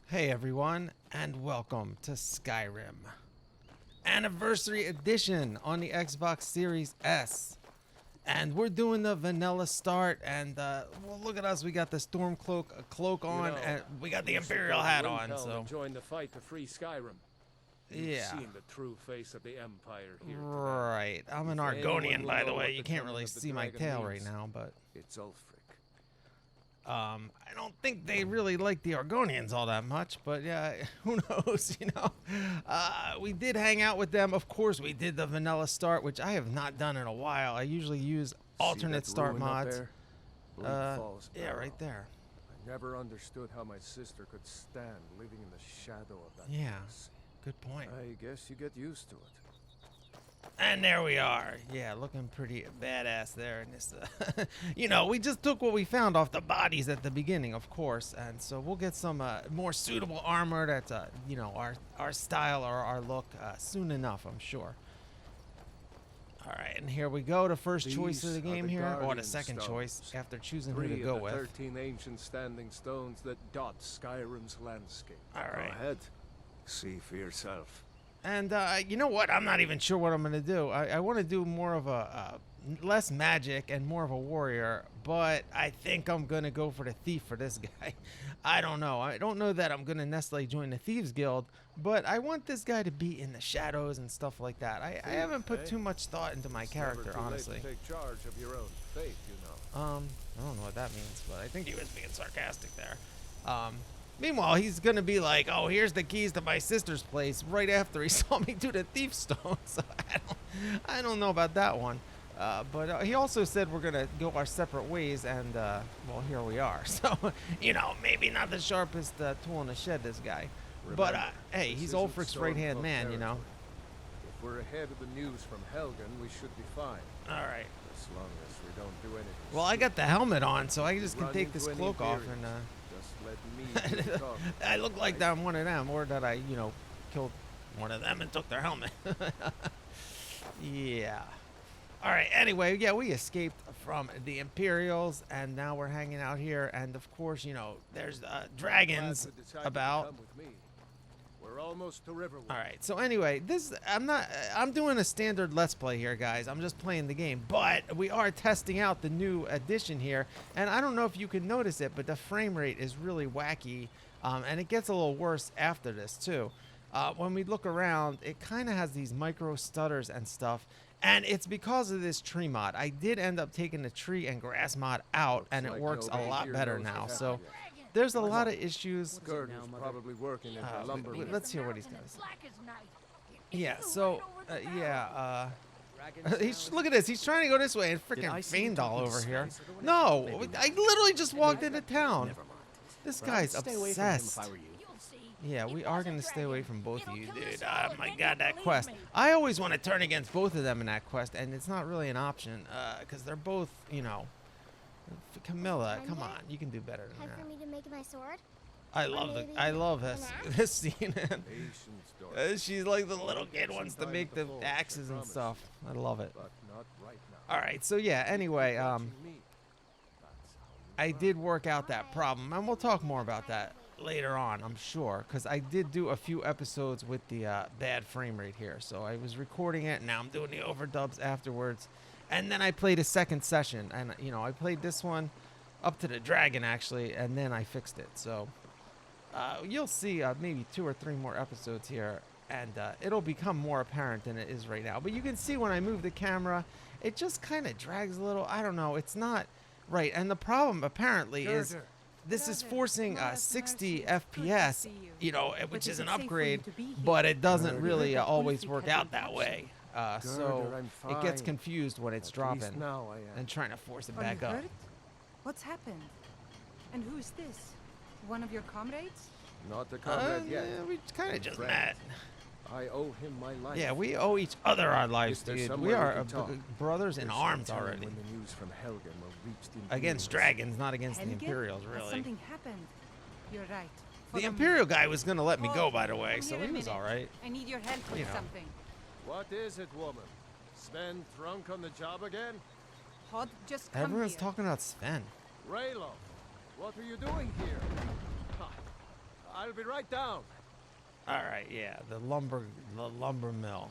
Hey everyone, and welcome to Skyrim Anniversary Edition on the Xbox Series S. And we're doing the vanilla start, and well, look at us, we got the storm cloak on, and we got the Imperial hat on, so... Join the fight to free Skyrim. You've seen the true face of the Empire here today. Right, I'm an Argonian, by the way. You can't really see my tail right now, but... It's Ulfric. I don't think they really like the Argonians all that much, but yeah, who knows, you know? We did hang out with them. Of course, we did the vanilla start, which I have not done in a while. I usually use alternate start mods. Yeah, right there. I never understood how my sister could stand living in the shadow of that place. Good point. I guess you get used to it. And there we are. Yeah, looking pretty badass there in this. You know, we just took what we found off the bodies at the beginning, of course, and so we'll get some more suitable armor that's, you know, our style or our look soon enough, I'm sure. All right, and here we go. The first choice of the game here, or the second choice after choosing who to go with. 13 ancient standing stones that dot Skyrim's landscape. All right. Go ahead. See for yourself. And you know what? I'm not even sure what I'm gonna do. I want to do more of a less magic and more of a warrior, but I think I'm gonna go for the thief for this guy. I don't know. I don't know that I'm gonna necessarily join the Thieves Guild, but I want this guy to be in the shadows and stuff like that. I haven't put too much thought into my character, honestly. Take charge of your own fate, you know. I don't know what that means, but I think he was being sarcastic there. Meanwhile, he's gonna be like, "Oh, here's the keys to my sister's place," right after he saw me do the thief stone. So I don't know about that one. But he also said we're gonna go our separate ways, and well, here we are. So you know, maybe not the sharpest tool in the shed, this guy. But hey, he's Ulfric's right-hand man, you know. If we're ahead of the news from Helgen, we should be fine. All right. As long as we don't do anything. Well, I got the helmet on, so I just can take this cloak off and. Just let me talk. I look like that I'm one of them, or that I, you know, killed one of them and took their helmet. Yeah. All right. Anyway, yeah, we escaped from the Imperials, and now we're hanging out here. And of course, you know, there's dragons about. We're almost to Riverwood. All right. So anyway, I'm doing a standard Let's Play here, guys. I'm just playing the game, but we are testing out the new edition here. And I don't know if you can notice it, but the frame rate is really wacky, and it gets a little worse after this too. When we look around, it kind of has these micro stutters and stuff, and it's because of this tree mod. I did end up taking the tree and grass mod out, and it works a lot better now. So. There's a lot of issues. Probably working at the lumber. Let's hear what he's got to say. Yeah, so, yeah, look at this. He's trying to go this way and freaking feigned all over here. No, I literally just walked into town. This guy's obsessed. Yeah, we are going to stay away from both of you, dude. Oh my god, that quest. I always want to turn against both of them in that quest, and it's not really an option, because they're both, you know... Camilla, come on, you can do better than that. For me to make my sword? I love this scene. She's like the little kid wants to make the axes and stuff. I love it. All right, so yeah. Anyway, I did work out that problem, and we'll talk more about that later on, I'm sure, because I did do a few episodes with the bad frame rate here. So I was recording it, and now I'm doing the overdubs afterwards. And then I played a second session, and you know, I played this one up to the dragon actually, and then I fixed it. So you'll see maybe 2 or 3 more episodes here, and it'll become more apparent than it is right now. But you can see when I move the camera, it just kind of drags a little. I don't know, it's not right. And the problem apparently is this is forcing 60 FPS, you know, which is an upgrade, but it doesn't really always work out that way. So it gets confused when it's dropping and trying to force it back up. What's happened? And who is this? One of your comrades? Not the comrade yet. Yeah, we kind of just met. I owe him my life. Yeah, we owe each other our lives, dude. We are brothers in arms already. When the news from Helgen will reach the against dragons, not against the Imperials, really. Something happened. You're right. The Imperial guy was going to let me go, by the way, so he was all right. I need your help with something. What is it, woman? Sven drunk on the job again? Hod, just come Everyone's here. talking about Sven. Raylo, what are you doing here? I'll be right down. All right, yeah, the lumber mill.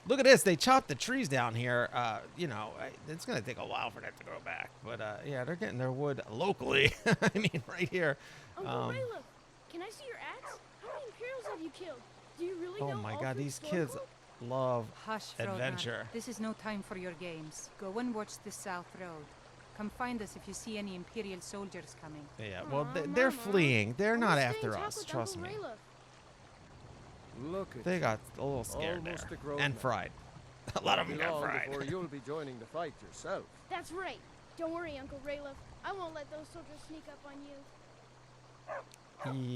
Look at this. They chopped the trees down here. You know, it's going to take a while for that to grow back. But, yeah, they're getting their wood locally. I mean, right here. Uncle Raylo, can I see your axe? How many Imperials have you killed? Do you really know Oh, my all God. through These Stormcloak? kids love Hush, adventure. Frodnar. This is no time for your games. Go and watch the South Road. Come find us if you see any Imperial soldiers coming. Yeah, well, Aw, they're Mama. fleeing. They're I'm not gonna stay after and talk us. with Trust Uncle me. Raylo. Look at They you. got a little scared Almost there. a grown And man. fried. A lot of them Be got long fried. before you'll be joining the fight yourself. That's right. Don't worry, Uncle Raylo. I won't let those soldiers sneak up on you.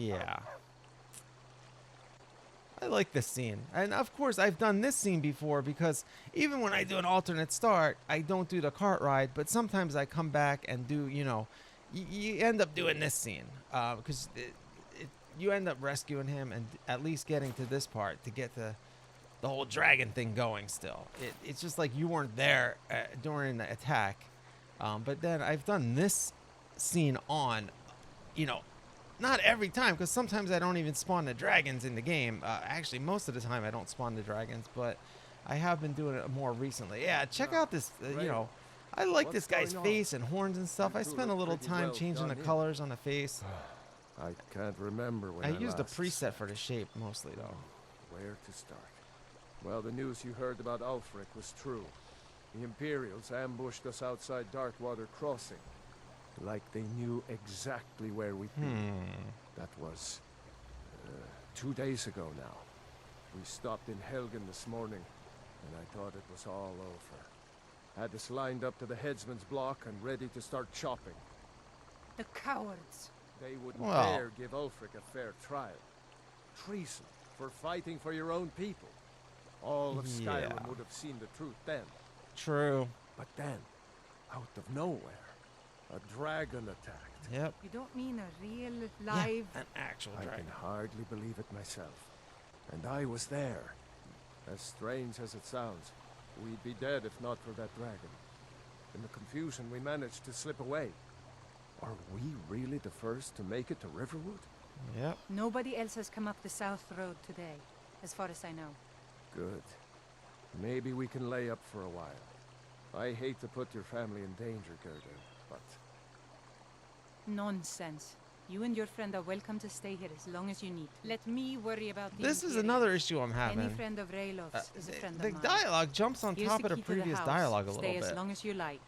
Yeah. I like this scene. And of course, I've done this scene before because even when I do an alternate start, I don't do the cart ride, but sometimes I come back and do, you know, you end up doing this scene because you end up rescuing him and at least getting to this part to get the whole dragon thing going still. It's just like you weren't there during the attack. But then I've done this scene on, you know, not every time, because sometimes I don't even spawn the dragons in the game. Actually, most of the time I don't spawn the dragons, but I have been doing it more recently. Yeah, check out this, you know, I like this What's guy's going on? face and horns and stuff. You I two spent a look little pretty time well changing the done in. colors on the face. I can't remember when I used the last preset for the shape mostly, though. Where to start? Well, the news you heard about Ulfric was true. The Imperials ambushed us outside Darkwater Crossing. Like they knew exactly where we'd be. That was 2 days ago now. We stopped in Helgen this morning, and I thought it was all over. Had us lined up to the headsman's block and ready to start chopping. The cowards. They wouldn't Well. dare give Ulfric a fair trial. Treason for fighting for your own people. All of Skyrim Yeah. would have seen the truth then. True. But then, out of nowhere, a dragon attacked. Yep. You don't mean a real, live... An actual I dragon. can hardly believe it myself. And I was there. As strange as it sounds, we'd be dead if not for that dragon. In the confusion, we managed to slip away. Are we really the first to make it to Riverwood? Yep. Nobody else has come up the South Road today, as far as I know. Good. Maybe we can lay up for a while. I hate to put your family in danger, Gerda, but... Nonsense. You and your friend are welcome to stay here as long as you need. Let me worry about the This is Imperials. another issue I'm having. Any friend of Raylov's is a friend The of mine. dialogue jumps on Here's top the of the key to the previous house. dialogue a Stay little as bit. long as you like.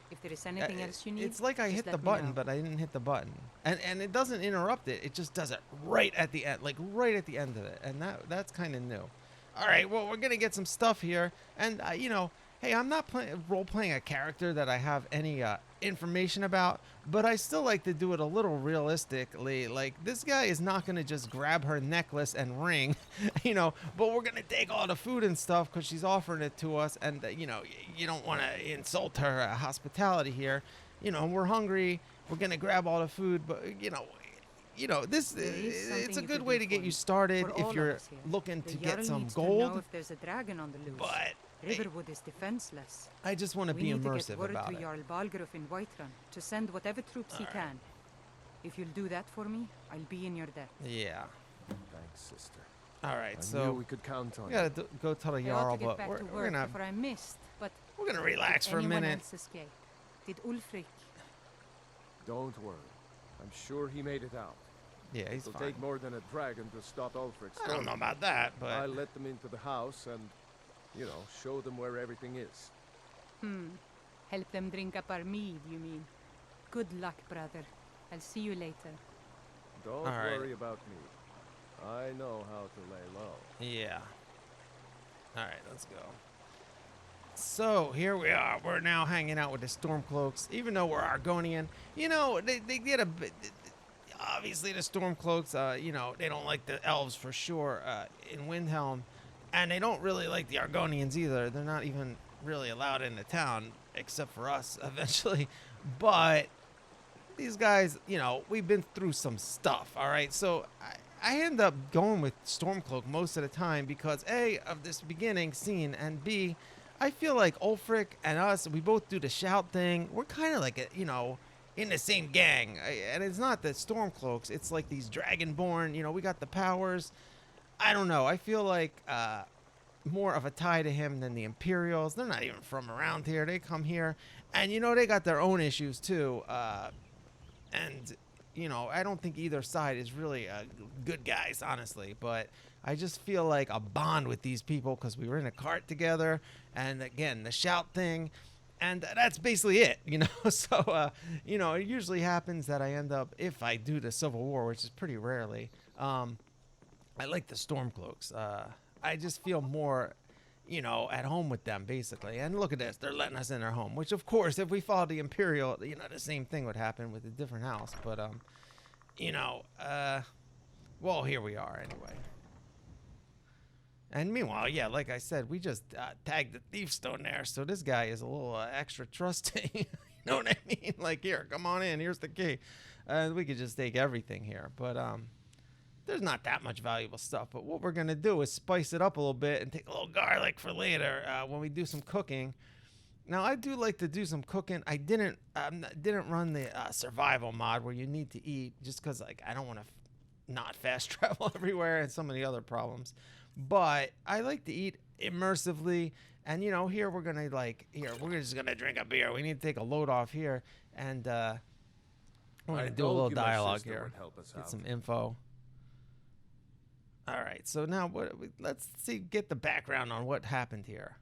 If there is anything else you need, It's like I just hit the let me button, know. but I didn't hit the button, and it doesn't interrupt it. It just does it right at the end, like right at the end of it, and that's kind of new. All right, well, we're gonna get some stuff here, and you know, hey, I'm not role playing a character that I have any information about, but I still like to do it a little realistically. Like, this guy is not gonna just grab her necklace and ring, you know, but we're gonna take all the food and stuff because she's offering it to us, and you know, you don't want to insult her hospitality here. You know, we're hungry. We're gonna grab all the food, but you know, this There is something it's a you good could way do to get for you me. started For all if of you're us here. looking The to get Jarl some needs to know gold. if there's a dragon on the loose. But hey, Riverwood is defenseless. I just want to We be need to immersive get word about to it. Jarl Balgruuf in Whiterun to send whatever troops he can. If you'll do that for me, I'll be in your debt. Yeah. Thanks, sister. All I right, knew so we could count on we you. gotta go tell the I ought Jarl, to get but back we're to work gonna before I missed, but relax did for a anyone minute. else escape? Did Ulfric? Don't worry. I'm sure he made it out. Yeah, he's It'll fine. take more than a dragon to stop Ulfric's I don't know about that, but I'll let them into the house and, you know, show them where everything is. Help them drink up our mead, you mean? Good luck, brother. I'll see you later. Don't All right. worry about me. I know how to lay low. yeah. All right, let's go. So here we are. We're now hanging out with the Stormcloaks, even though we're Argonian. You know, they get a bit. Obviously, the Stormcloaks, you know, they don't like the elves for sure in Windhelm, and they don't really like the Argonians either. They're not even really allowed in the town, except for us eventually. But these guys, you know, we've been through some stuff, all right? So I end up going with Stormcloak most of the time because, A, of this beginning scene, and B, I feel like Ulfric and us, we both do the shout thing. We're kind of like, you know, in the same gang. And it's not the Stormcloaks. It's like these Dragonborn. You know, we got the powers. I don't know. I feel like more of a tie to him than the Imperials. They're not even from around here. They come here, and you know they got their own issues too. And you know, I don't think either side is really good guys, honestly. But I just feel like a bond with these people because we were in a cart together, and again the shout thing. And that's basically it, you know. So, you know, it usually happens that I end up, if I do the Civil War, which is pretty rarely, I like the Stormcloaks. I just feel more, you know, at home with them, basically. And look at this. They're letting us in their home, which, of course, if we follow the Imperial, you know, the same thing would happen with a different house. But, you know, well, here we are anyway. And meanwhile, yeah, like I said, we just tagged the thief stone there, so this guy is a little extra trusting. You know what I mean? Like, here, come on in. Here's the key. We could just take everything here, but there's not that much valuable stuff. But what we're gonna do is spice it up a little bit and take a little garlic for later when we do some cooking. Now, I do like to do some cooking. I didn't run the survival mod where you need to eat just because, like, I don't want to not fast travel everywhere and some of the other problems. But I like to eat immersively, and you know, here we're gonna we're just gonna drink a beer. We need to take a load off here, and we're gonna do a little dialogue here, get some info. All right, so now let's get the background on what happened here.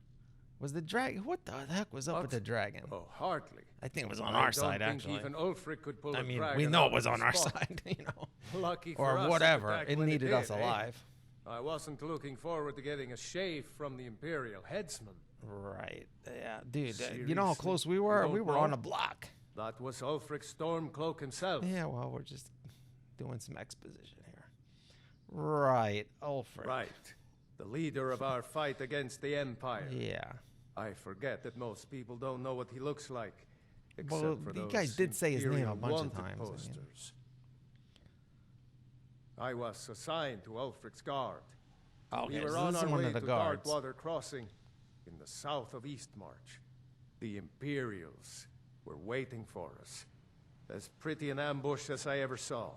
Was the dragon? What the heck was up with the dragon? Oh, hardly. I think it was on our side, actually. Even Ulfric could pull I mean, we know it was on our side, you know, Lucky for us, or whatever. It when needed us did, alive. I wasn't looking forward to getting a shave from the Imperial headsman. Right. Yeah, dude. Seriously? You know how close we were? We were on a block. That was Ulfric Stormcloak himself. Yeah, well, we're just doing some exposition here. Right, Ulfric. Right. The leader of our fight against the Empire. Yeah. I forget that most people don't know what he looks like. Except Well, for you those guys did say his name a bunch of wanted times. Posters. I was assigned to Ulfric's guard. Okay, We were so on this our is one way of the to guards. Darkwater Crossing in the south of Eastmarch. The Imperials were waiting for us. As pretty an ambush as I ever saw.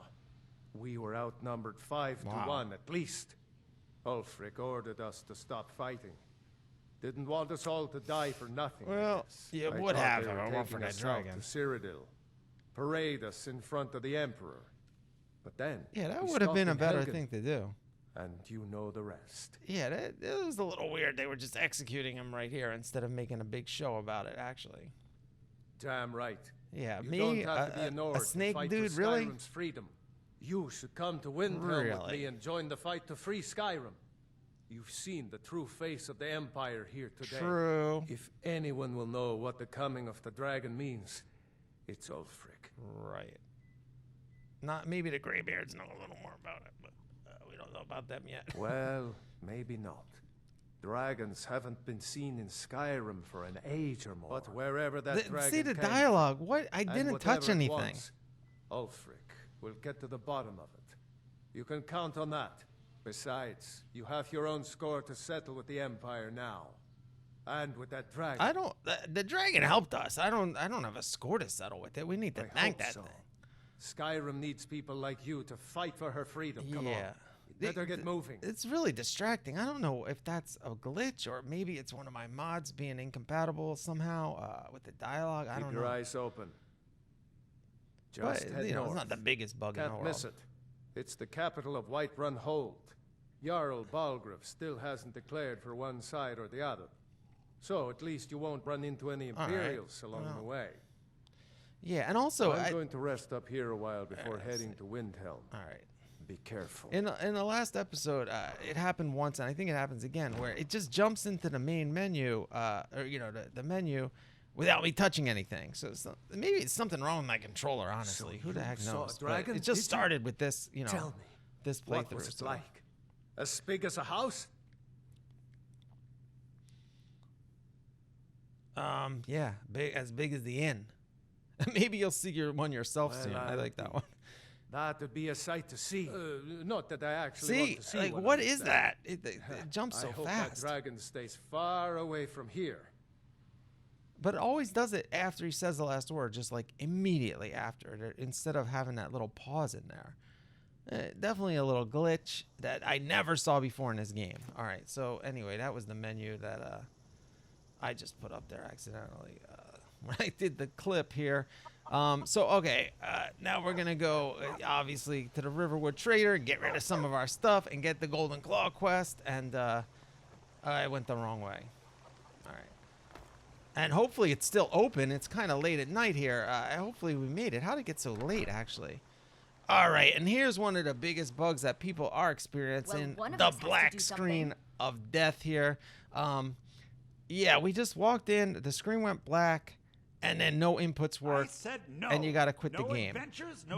We were outnumbered 5 to 1 at least. Ulfric ordered us to stop fighting. Didn't want us all to die for nothing. Well, yeah, I would thought have they if were it weren't for taking that us out dragon. to Cyrodiil, parade us in front of the Emperor. But then, Yeah, that we would have been a stopped in better Helgen, thing to do. and you know the rest. Yeah, it was a little weird. They were just executing him right here instead of making a big show about it, actually. Damn right. Yeah, You me, don't have to be a Nord a to snake fight dude, for really? Skyrim's freedom. You should come to Windhelm with Really? me and join the fight to free Skyrim. You've seen the true face of the Empire here today. True. If anyone will know what the coming of the dragon means, it's Ulfric. Right. Not maybe the Greybeards know a little more about it, but we don't know about them yet. Well, maybe not. Dragons haven't been seen in Skyrim for an age or more. But wherever that dragon See the came dialogue. What? I from, didn't and touch whatever it anything. wants, Ulfric will get to the bottom of it. You can count on that. Besides, you have your own score to settle with the Empire now. And with that dragon. I don't. The dragon helped us. I don't have a score to settle with it. We need to I thank hope that so. thing. Skyrim needs people like you to fight for her freedom. Come on. Yeah. You better get moving. It's really distracting. I don't know if that's a glitch or maybe it's one of my mods being incompatible somehow with the dialogue. I don't Keep your know. eyes open. But, Just head you know, north. it's not the biggest bug in the Can't world. miss it. It's the capital of Whiterun Hold. Jarl Balgruuf still hasn't declared for one side or the other. So at least you won't run into any All right. Imperials along the way. Yeah, and also I'm going to rest up here a while before Alright, heading to Windhelm. all right. Be careful. In the last episode, it happened once, and I think it happens again, where it just jumps into the main menu, or you know, the menu, without me touching anything. So maybe it's something wrong with my controller. Honestly, who the you heck saw a knows? But dragon, it just did you? started with this, you know, Tell me, this playthrough. what was it so- like? As big as a house? Yeah, as big as the inn. Maybe you'll see one yourself Well, soon. I like that one. That would be a sight to see. Not that I actually See, want to see like, one what of is them. that? It jumps so I hope fast. that dragon stays far away from here. But it always does it after he says the last word, just like immediately after, instead of having that little pause in there. Definitely a little glitch that I never saw before in this game. All right, so anyway, that was the menu that I just put up there accidentally when I did the clip here. Okay, now we're gonna go obviously to the Riverwood Trader, get rid of some of our stuff, and get the Golden Claw quest. And I went the wrong way. All right, and hopefully it's still open. It's kind of late at night here. Hopefully we made it. How did it get so late, actually? All right, and here's one of the biggest bugs that people are experiencing: the black screen of death here. Yeah, we just walked in, the screen went black, and then no inputs worked, and you got to quit the game.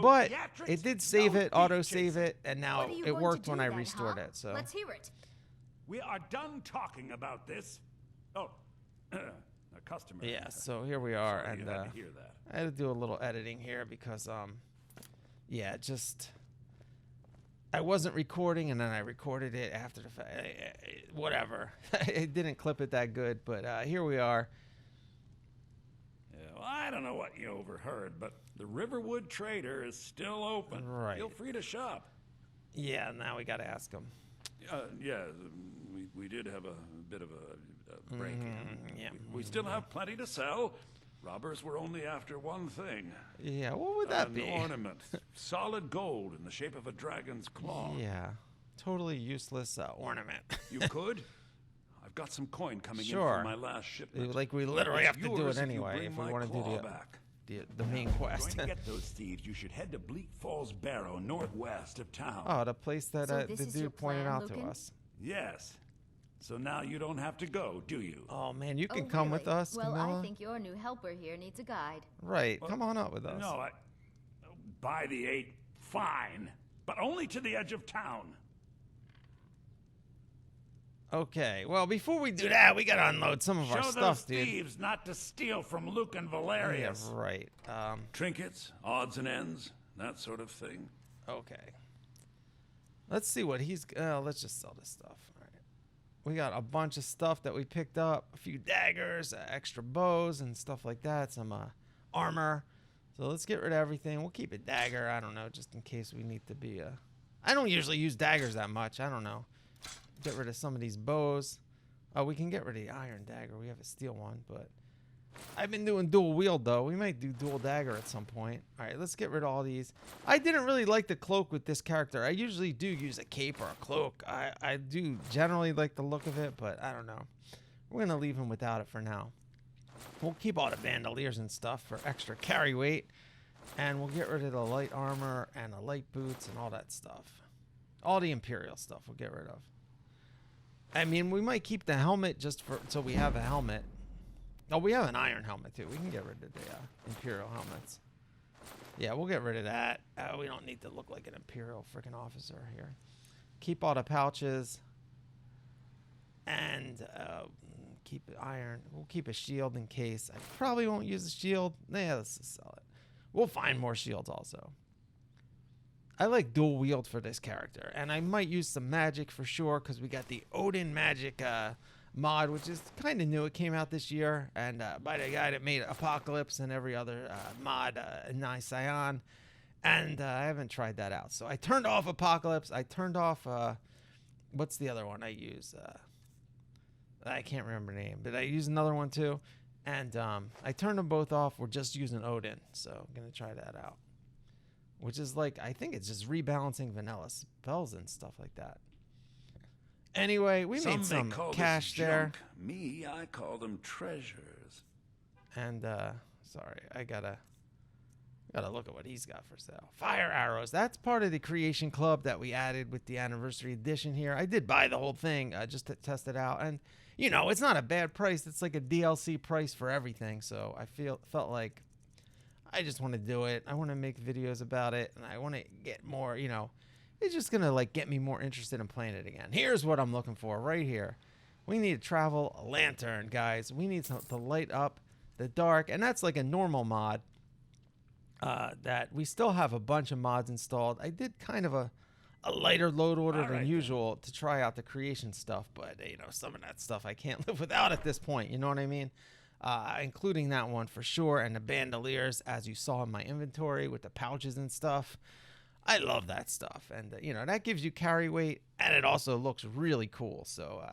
But it did save it, auto-save it, and now it worked when I restored it. So let's hear it. We are done talking about this. Oh, a customer. Yeah, so here we are, Sorry, and you had to hear that. I had to do a little editing here because, yeah, just I wasn't recording, and then I recorded it after the fact. Whatever. I didn't clip it that good, but here we are. Yeah, well, I don't know what you overheard, but the Riverwood Trader is still open. Right. Feel free to shop. Yeah, now we got to ask him. Yeah, we did have a bit of a break-in. Yeah. We still have plenty to sell. Robbers were only after one thing. Yeah, what would that be? An ornament. Solid gold in the shape of a dragon's claw. Yeah, totally useless ornament. You could? I've got some coin coming in Sure. from my last shipment. Like, we literally It's have to do yours it if you anyway bring if we my want to do claw back. the main quest. Going to get those thieves, you should head to Bleak Falls Barrow, northwest of town. Oh, the place that So this the is your dude pointed plan, out to Lucan? us. Yes. So now you don't have to go, do you? Oh, man, you can Oh, come with really? us, Well, Camilla. I think your new helper here needs a guide. Right, come on up with us. No, by the 8, fine. But only to the edge of town. Okay, well, before we do that, we got to unload some of our Show stuff, those dude. thieves not to steal from Luke and Yeah, Valerius. right. Trinkets, odds and ends, that sort of thing. Okay. Let's see what he's... let's just sell this stuff. All right. We got a bunch of stuff that we picked up. A few daggers, extra bows, and stuff like that. Some armor. So let's get rid of everything. We'll keep a dagger. I don't know, just in case we need to be... I don't usually use daggers that much. I don't know. Get rid of some of these bows. Oh, we can get rid of the iron dagger. We have a steel one, but... I've been doing dual wield, though. We might do dual dagger at some point. All right, let's get rid of all these. I didn't really like the cloak with this character. I usually do use a cape or a cloak. I do generally like the look of it, but I don't know. We're going to leave him without it for now. We'll keep all the bandoliers and stuff for extra carry weight. And we'll get rid of the light armor and the light boots and all that stuff. All the Imperial stuff we'll get rid of. I mean, we might keep the helmet just for so we have a helmet. Oh, we have an iron helmet, too. We can get rid of the Imperial helmets. Yeah, we'll get rid of that. We don't need to look like an Imperial freaking officer here. Keep all the pouches. And keep the iron. We'll keep a shield in case. I probably won't use the shield. Yeah, let's just sell it. We'll find more shields also. I like dual wield for this character. And I might use some magic for sure because we got the Odin magic mod, which is kind of new. It came out this year, and by the guy that made Apocalypse and every other mod, Nye Scion, and I haven't tried that out. So I turned off Apocalypse. I turned off, what's the other one I use? I can't remember the name, but I use another one too, and I turned them both off. We're just using Odin, so I'm going to try that out, which is like, I think it's just rebalancing vanilla spells and stuff like that. Anyway, we made some cash there. Me, I call them treasures. And sorry, I gotta look at what he's got for sale. Fire arrows. That's part of the creation club that we added with the anniversary edition here. I did buy the whole thing just to test it out, and you know, it's not a bad price. It's like a DLC price for everything. So I felt like I just want to do it. I want to make videos about it, and I want to get more, you know. It's just going to like get me more interested in playing it again. Here's what I'm looking for right here. We need to travel a lantern, guys. We need something to light up the dark. And that's like a normal mod that we still have a bunch of mods installed. I did kind of a lighter load order than usual to try out the creation stuff. But, you know, some of that stuff I can't live without at this point. You know what I mean? including that one for sure, and the bandoliers, as you saw in my inventory with the pouches and stuff. I love that stuff, and that gives you carry weight, and it also looks really cool. So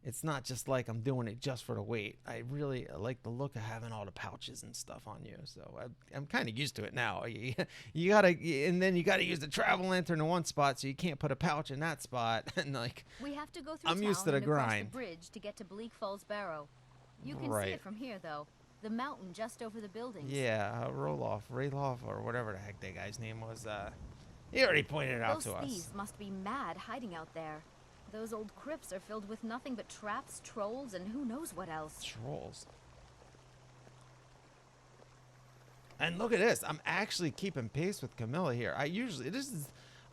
it's not just like I'm doing it just for the weight. I really like the look of having all the pouches and stuff on you. So I'm kind of used to it now. You gotta use the travel lantern in one spot, so you can't put a pouch in that spot. And we have to go through I'm town used to the and across grind. the bridge to get to Bleak Falls Barrow. You can Right. see it from here, though. The mountain just over the buildings. Yeah, Rayloff, or whatever the heck that guy's name was. He already pointed it out Those to us. thieves must be mad hiding out there. Those old crypts are filled with nothing but traps, trolls, and who knows what else. Trolls. And look at this. I'm actually keeping pace with Camilla here.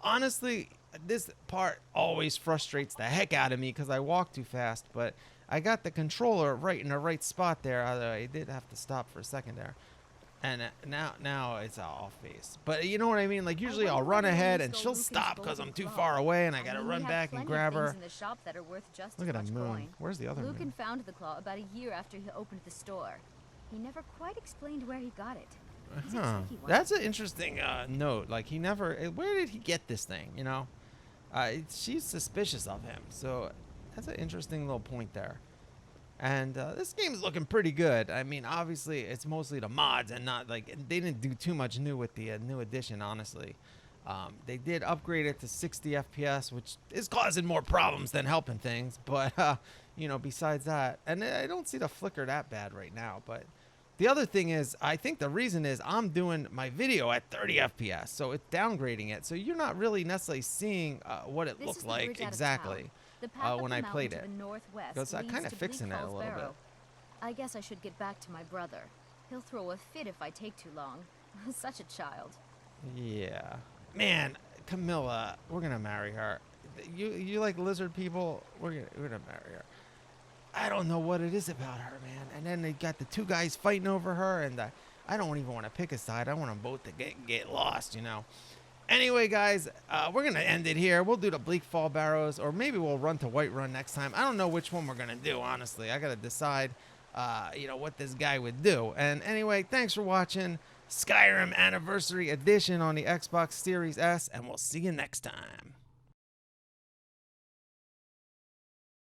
Honestly, this part always frustrates the heck out of me because I walk too fast, but I got the controller right in the right spot there. Although I did have to stop for a second there. And now it's off base. But you know what I mean? Like, usually I'll run ahead and she'll stop because I'm too far away and I gotta run back and grab her. In the shop that are worth just Look as at much the moon. coin. Where's the other Lucan moon? found the claw about a year after he opened the store. He never quite explained where he got it. He's a tricky one. That's an interesting note. Like, where did he get this thing, she's suspicious of him. So that's an interesting little point there. And this game's looking pretty good. I mean, obviously, it's mostly the mods and not like they didn't do too much new with the new edition, honestly. They did upgrade it to 60 FPS, which is causing more problems than helping things. But, besides that, and I don't see the flicker that bad right now. But the other thing is, I think the reason is I'm doing my video at 30 FPS. So it's downgrading it. So you're not really necessarily seeing what it This looked is the like bridge out of exactly. town. The path up When the I mountain played to it. the northwest Because I'm leads kind of to fixing Bleak it a Falls little bit. Barrow. I guess I should get back to my brother. He'll throw a fit if I take too long. Such a child. Yeah. Man, Camilla, we're gonna marry her. You like lizard people? We're gonna marry her. I don't know what it is about her, man. And then they got the two guys fighting over her, and I don't even want to pick a side. I want them both to get lost, Anyway, guys, we're going to end it here. We'll do the Bleak Fall Barrows, or maybe we'll run to Whiterun next time. I don't know which one we're going to do, honestly. I got to decide, what this guy would do. And anyway, thanks for watching Skyrim Anniversary Edition on the Xbox Series S, and we'll see you next time.